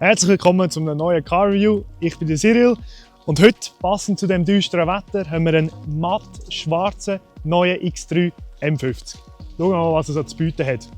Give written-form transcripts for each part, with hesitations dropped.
Herzlich willkommen zu einem neuen Car Review. Ich bin der Cyril und heute, passend zu dem düsteren Wetter, haben wir einen matt schwarzen neuen X3 M50. Schauen wir mal, was er so zu bieten hat.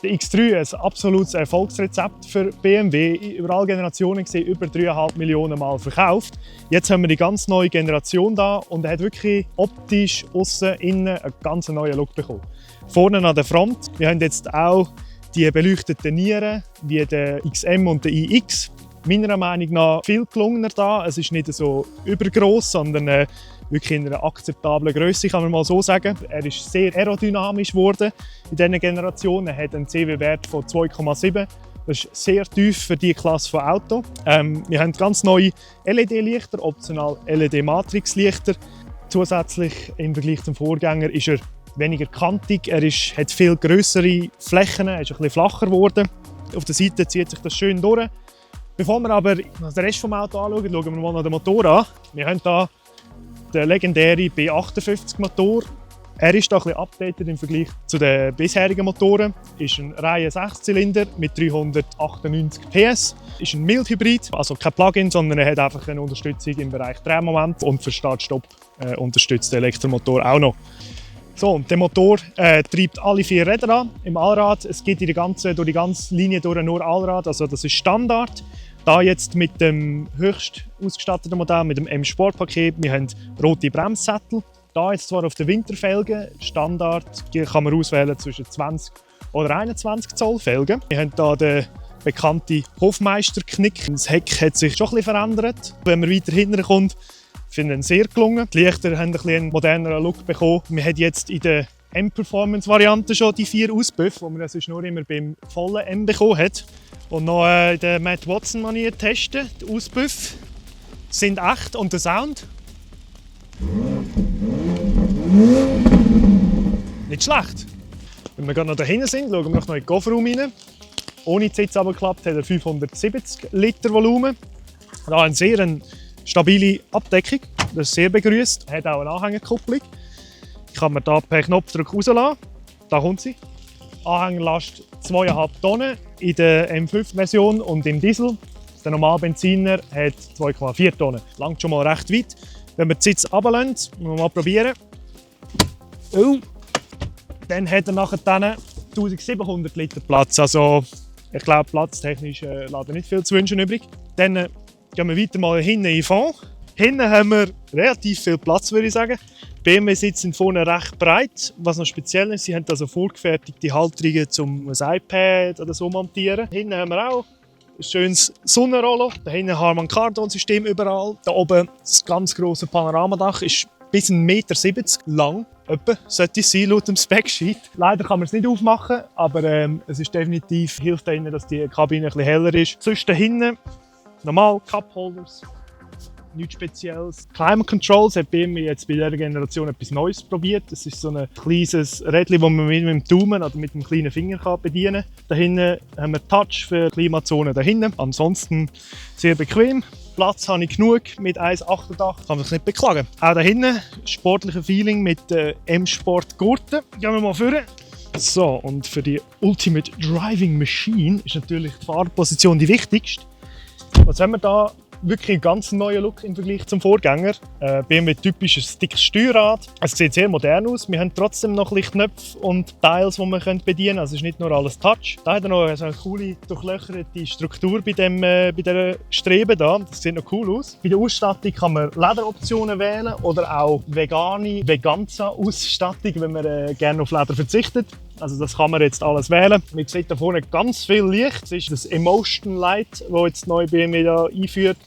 Der X3 ist ein absolutes Erfolgsrezept für BMW. Über alle Generationen gesehen über 3,5 Millionen Mal verkauft. Jetzt haben wir die ganz neue Generation da und er hat wirklich optisch, aussen, innen einen ganz neuen Look bekommen. Vorne an der Front, wir haben jetzt auch die beleuchteten Nieren wie der XM und der iX. Meiner Meinung nach viel gelungener da. Es ist nicht so übergross, sondern wirklich in einer akzeptablen Größe, kann man mal so sagen. Er ist sehr aerodynamisch geworden in dieser Generation. Er hat einen CW-Wert von 2,7. Das ist sehr tief für diese Klasse von Auto. Wir haben ganz neue LED-Lichter, optional LED-Matrix-Lichter. Zusätzlich im Vergleich zum Vorgänger ist er weniger kantig, hat viel grössere Flächen, er ist ein bisschen flacher geworden. Auf der Seite zieht sich das schön durch. Bevor wir aber den Rest des Autos anschauen, schauen wir mal noch den Motor an. Wir haben hier den legendären B58 Motor. Er ist da ein bisschen updated im Vergleich zu den bisherigen Motoren. Ist ein Reihe 6-Zylinder mit 398 PS. Ist ein Mild-Hybrid, also kein Plug-in, sondern er hat einfach eine Unterstützung im Bereich Drehmoment und für Start-Stopp unterstützt der Elektromotor auch noch. So, der Motor treibt alle 4 Räder an im Allrad. Es geht durch die ganze Linie durch nur Allrad, also das ist Standard. Da jetzt mit dem höchst ausgestatteten Modell, mit dem M-Sport-Paket, wir haben rote Bremssättel. Da jetzt zwar auf den Winterfelgen, Standard kann man auswählen zwischen 20 oder 21 Zoll Felgen. Wir haben hier den bekannten Hofmeister-Knick. Das Heck hat sich schon ein bisschen verändert. Wenn man weiter hinten kommt, finde ich sehr gelungen. Die Lichter haben einen moderneren Look bekommen. Wir haben jetzt in der M-Performance-Variante schon die 4 Auspuffe, die man sonst nur immer beim vollen M bekommen hat. Und noch in der Matt Watson-Manier testen. Die Auspuffe sind echt und der Sound nicht schlecht. Wenn wir gerade noch dahinter sind, schauen wir noch in den Kofferraum rein. Ohne die Sitze abgeklappt hat er 570 Liter Volumen. Da eine sehr stabile Abdeckung, das ist sehr begrüßt. Er hat auch eine Anhängerkupplung. Ich kann mir hier per Knopfdruck rauslassen. Da kommt sie. Anhängerlast 2,5 Tonnen in der M5-Version und im Diesel. Der normale Benziner hat 2,4 Tonnen. Langt schon mal recht weit. Wenn wir die Sitze runterlassen, müssen wir mal probieren. Oh. Dann hat er nachher 1700 Liter Platz. Also, ich glaube, platztechnisch lässt er nicht viel zu wünschen übrig. Dann gehen wir weiter mal hinten in den Fond. Hinten haben wir relativ viel Platz, würde ich sagen. BMW-Sitze sind vorne recht breit. Was noch speziell ist, sie haben also vorgefertigte Halterungen, um ein iPad oder so montieren. Hinten haben wir auch ein schönes Sonnenrollo. Da hinten Harman Kardon-System überall. Da oben das ganz grosse Panoramadach ist bis 1,70 Meter lang. Etwa sollte es sein, laut dem Specsheet. Leider kann man es nicht aufmachen, aber es ist definitiv, hilft ihnen, dass die Kabine ein bisschen heller ist. Sonst da hinten normal Cup-Holders. Nichts Spezielles. Climate Controls hat BMW jetzt bei dieser Generation etwas Neues probiert. Das ist so ein kleines Rädchen, das man mit dem Daumen oder mit dem kleinen Finger bedienen kann. Da hinten haben wir Touch für die Klimazone da hinten. Ansonsten sehr bequem. Platz habe ich genug mit 1,88. Kann man sich nicht beklagen. Auch da hinten sportliches Feeling mit M-Sport Gurten. Gehen wir mal vor. So, und für die Ultimate Driving Machine ist natürlich die Fahrposition die wichtigste. Was haben wir da? Wirklich ein ganz neuer Look im Vergleich zum Vorgänger. BMW typisches dickes Steuerrad. Es sieht sehr modern aus. Wir haben trotzdem noch Knöpfe und Teils, die man bedienen können. Also es ist nicht nur alles Touch. Da hat er noch eine coole, durchlöcherte Struktur bei dieser Strebe da. Das sieht noch cool aus. Bei der Ausstattung kann man Lederoptionen wählen oder auch vegane Veganza-Ausstattung, wenn man gerne auf Leder verzichtet. Also das kann man jetzt alles wählen. Man sieht da vorne ganz viel Licht. Das ist das Emotion Light, das jetzt neu BMW da einführt.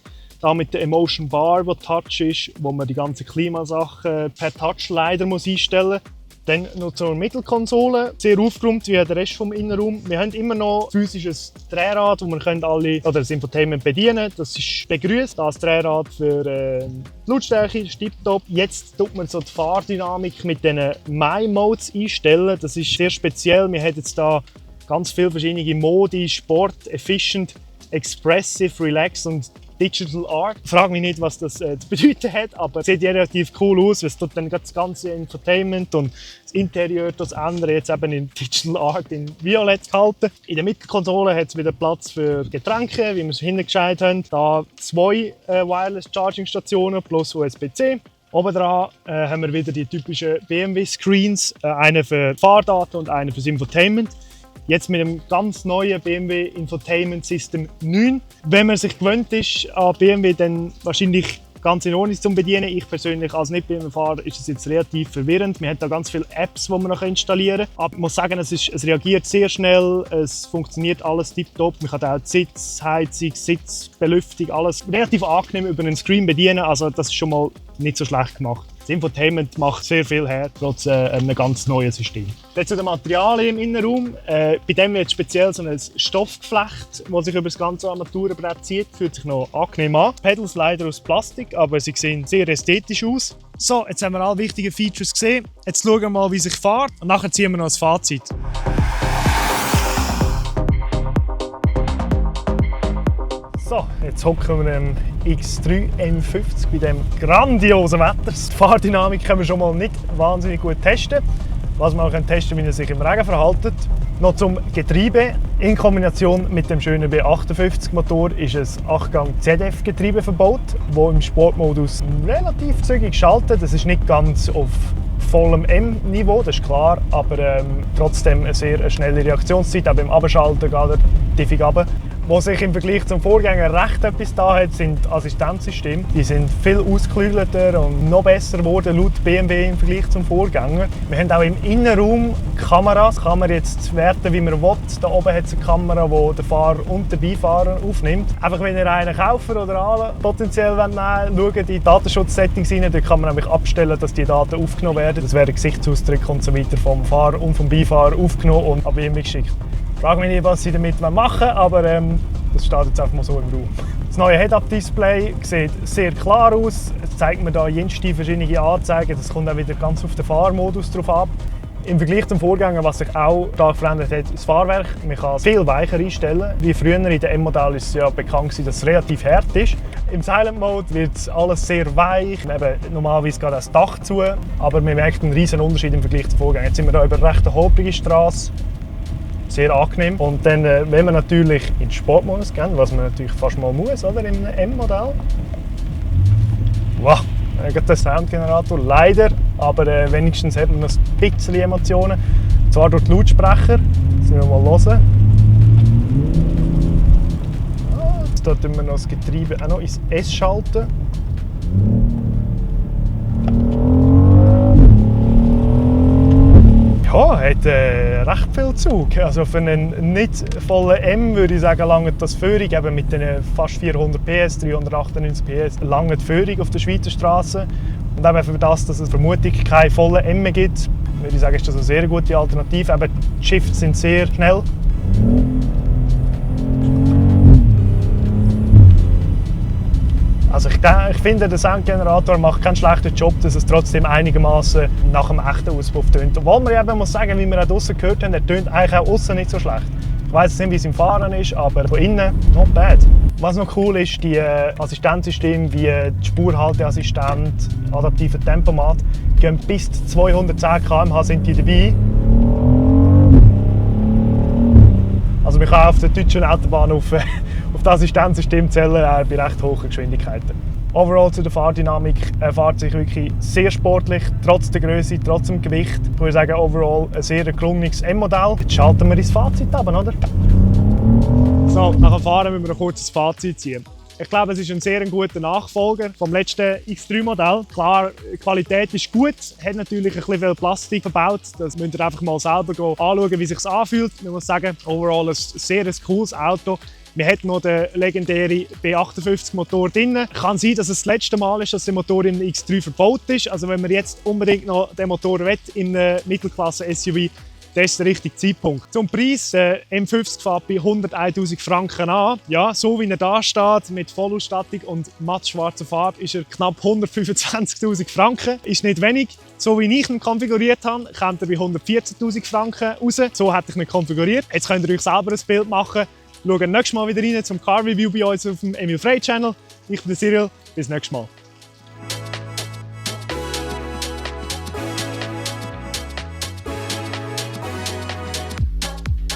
Da mit der Emotion Bar, die Touch ist, wo man die ganzen Klimasachen per Touch leider einstellen muss. Dann noch zur Mittelkonsole, sehr aufgeräumt wie der Rest vom Innenraum. Wir haben immer noch physisches Drehrad, wo man das Infotainment bedienen kann. Das ist begrüßt, das Drehrad für Lautstärke, Tipptopp. Jetzt tut man so die Fahrdynamik mit den My-Modes einstellen. Das ist sehr speziell. Wir haben jetzt da ganz viele verschiedene Modi, Sport, Efficient, Expressive, Relax und Digital Art. Ich frage mich nicht, was das zu bedeuten hat, aber es sieht relativ cool aus. Es tut dann das ganze Infotainment und das Interieur das ändern, jetzt eben in Digital Art in Violett gehalten. In der Mittelkonsole hat es wieder Platz für Getränke, wie wir es hingescheit haben. Da 2 Wireless Charging Stationen plus USB-C. Oben dran haben wir wieder die typischen BMW-Screens, einen für Fahrdaten und einen für das Infotainment. Jetzt mit dem ganz neuen BMW Infotainment System 9. Wenn man sich gewöhnt ist an BMW, dann wahrscheinlich ganz in Ordnung zum Bedienen. Ich persönlich als Nicht-BMW-Fahrer ist es jetzt relativ verwirrend. Man hat da ganz viele Apps, die man noch installieren kann. Aber ich muss sagen, es reagiert sehr schnell, es funktioniert alles tiptop. Man kann auch die Sitzheizung, Sitzbelüftung, alles relativ angenehm über einen Screen bedienen. Also das ist schon mal nicht so schlecht gemacht. Das Infotainment macht sehr viel her, trotz einem ganz neuen System. Jetzt zu den Materialien im Innenraum. Bei dem jetzt speziell so ein Stoffgeflecht, das sich über das ganze Armaturenbrett zieht, fühlt sich noch angenehm an. Pedals leider aus Plastik, aber sie sehen sehr ästhetisch aus. So, jetzt haben wir alle wichtigen Features gesehen. Jetzt schauen wir mal, wie sich fährt und nachher ziehen wir noch das Fazit. So, jetzt hocken wir im X3 M50 bei diesem grandiosen Wetter. Die Fahrdynamik können wir schon mal nicht wahnsinnig gut testen. Was wir auch testen können, wie er sich im Regen verhält. Noch zum Getriebe. In Kombination mit dem schönen B58-Motor ist ein 8-Gang ZF-Getriebe verbaut, das im Sportmodus relativ zügig schaltet. Das ist nicht ganz auf vollem M-Niveau, das ist klar, aber trotzdem eine sehr schnelle Reaktionszeit. Auch beim Abschalten geht er tiefig runter. Was sich im Vergleich zum Vorgänger recht etwas da hat, sind Assistenzsysteme. Die sind viel ausgeklügelter und noch besser geworden laut BMW im Vergleich zum Vorgänger. Wir haben auch im Innenraum Kameras. Kann man jetzt werten, wie man will. Da oben hat es eine Kamera, die den Fahrer und den Beifahrer aufnimmt. Einfach wenn ihr einen kaufen oder potenziell nehmen wollt, schaut in die Datenschutzsettings rein. Dort kann man nämlich abstellen, dass die Daten aufgenommen werden. Das werden Gesichtsausdrücke und so weiter vom Fahrer und vom Beifahrer aufgenommen und an BMW geschickt. Ich frage mich nicht, was sie damit machen wollen, aber das steht jetzt einfach mal so im Raum. Das neue Head-Up-Display sieht sehr klar aus. Es zeigt mir hier jenste verschiedene Anzeigen. Das kommt auch wieder ganz auf den Fahrmodus drauf ab. Im Vergleich zum Vorgänger, was sich auch stark verändert hat, das Fahrwerk. Man kann es viel weicher einstellen. Wie früher in der M-Modell ist es ja bekannt, dass es relativ hart ist. Im Silent Mode wird alles sehr weich. Eben, normalerweise geht das Dach zu, aber man merkt einen riesen Unterschied im Vergleich zum Vorgänger. Jetzt sind wir hier über eine recht holprige Straße. Sehr angenehm. Und dann, wenn wir natürlich in den Sportmodus gehen, was man natürlich fast mal muss, oder, im M-Modell. Wow, der Soundgenerator, leider, aber wenigstens hat man noch ein bisschen Emotionen. Und zwar durch die Lautsprecher. Das müssen wir mal hören. Jetzt tun wir noch das Getriebe auch noch ins S schalten. Ja, hat recht viel Zug. Also für einen nicht vollen M würde ich sagen, langt das Führung eben mit den fast 400 PS, 398 PS, langt die Führung auf der Schweizer Straße. Und eben für das, dass es vermutlich keine vollen M gibt, würde ich sagen, ist das eine sehr gute Alternative. Eben die Shifts sind sehr schnell. Also ich finde, der Soundgenerator macht keinen schlechten Job, dass es trotzdem einigermaßen nach dem echten Auspuff tönt. Obwohl man eben muss sagen, wie wir auch draussen gehört haben, er tönt eigentlich auch außen nicht so schlecht. Ich weiss nicht, wie es im Fahren ist, aber von innen not bad. Was noch cool ist, die Assistenzsysteme wie die Spurhalteassistent, adaptiver Tempomat, gehen bis zu 210 km/h sind die dabei. Also man kann auf der deutschen Autobahn auf das Assistenzsystem zählen, auch bei recht hohen Geschwindigkeiten. Overall zu der Fahrdynamik fährt sich wirklich sehr sportlich, trotz der Größe, trotz dem Gewicht. Ich würde sagen, overall ein sehr gelungenes M-Modell. Jetzt schalten wir ins Fazit ab, oder? So, nach dem Fahren müssen wir noch kurz das Fazit ziehen. Ich glaube, es ist ein sehr guter Nachfolger vom letzten X3-Modell. Klar, die Qualität ist gut, hat natürlich ein bisschen viel Plastik verbaut. Das müsst ihr einfach mal selber anschauen, wie es sich anfühlt. Ich muss sagen, overall ein sehr cooles Auto. Wir haben noch den legendären B58-Motor drin. Kann sein, dass es das letzte Mal ist, dass der Motor im X3 verbaut ist. Also wenn man jetzt unbedingt noch den Motor will, in einem Mittelklasse-SUV, das ist der richtige Zeitpunkt. Zum Preis, der M50 fährt bei 101'000 Franken an. Ja, so wie er da steht, mit Vollausstattung und mattschwarzer Farbe, ist er knapp 125'000 Franken. Ist nicht wenig. So wie ich ihn konfiguriert habe, kommt er bei 114'000 Franken raus. So hätte ich ihn konfiguriert. Jetzt könnt ihr euch selber ein Bild machen. Schaut nächstes Mal wieder rein zum Car Review bei uns auf dem Emil Frey Channel. Ich bin der Cyril, bis nächstes Mal.